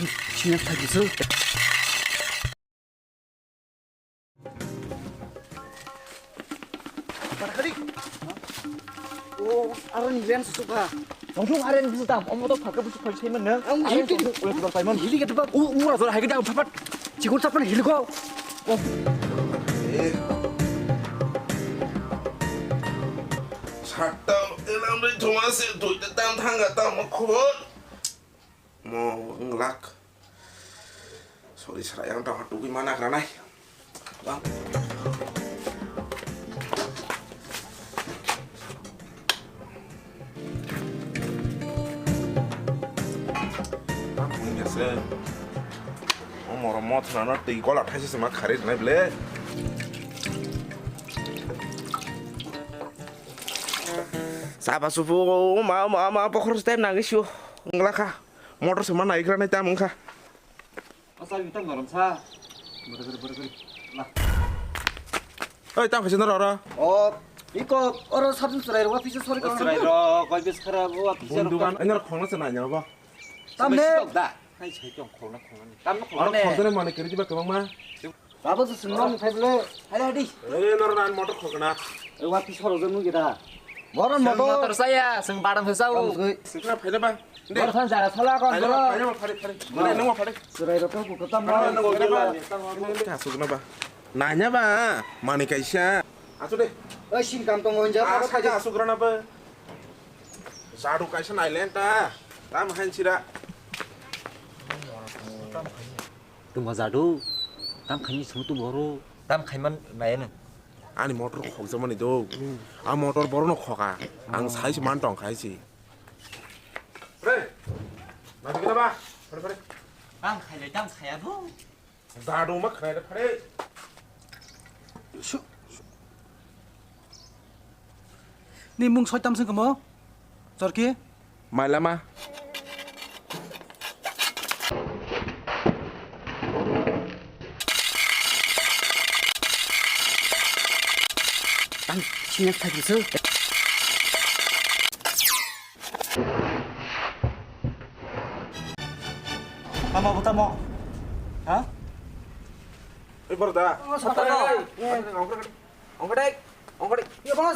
당신의 타깃을 Barangkali. Oh, aran ren suka. 정중 아래는 비슷다. 엄마도 바꿔 붙여 걸치면 능. 아래 왜 그럴 거면 hili kita ba. Murah tu harga dah papat. Cikgu siapa hili kau? 살다 이놈들 도마스 도이다 땀탕 갔다 먹고 뭐 ngelak sorry serayang tahu tuh gimana karena bang bang ini biasa mau terana tiga lah kasih sama karet nih beli Sahabat subuh, mau pokok stem nangis yuk, ngelak kah? Motor sama naik karena itu ameng kah? Asal kita nggak remsa. Ber. Lah. Oh, itu kasih nora. Oh, 이거 orang 사진 쓰라이로 피스 소리 가는 스라이더 걸비 스크라브 비싸로. Bundukan, ini orang nasi nanya apa? 땀내. 나. 아니 제경 콜라. 땀 Orang 콜라네. kontennya mana kiri coba kemang mah? 나버스 승long 패블레 하디. Noran motor kok kena? 와 피스 서로 좀 기다. 뭐는 motor 뭐도 saya seng barang besau. Sekarang apa bang? motor san jaga salahkan. Ayo mau pari. Mana nunggu pari? 쓰라이로 빼고 그딴 Mana 말 nunggu gila? Masuk kenapa? Nanya bang, mana kaisya? Asuh deh. 신 감동 원자 Asa aja asuh kenapa? Sadu kaisya nailen ta. Tam hancira. 또 맞아도 땀 간이 semua baru. 땀 간만 나에는. 아니 motor kok zaman itu. Ah motor baru no kok ang 사이즈 만동 가야지. 그래. 나도 kenapa? Pari. 땀 가야 땀 가야 도. Sadu mah kena pari. 니뭉 설담 쓴거 뭐? 저렇게? Malam ah. 당신의 타깃을 뭐부터 뭐? 어? Ini baru dah. 샀다가 엉그레. 엉그레. 이거 봐,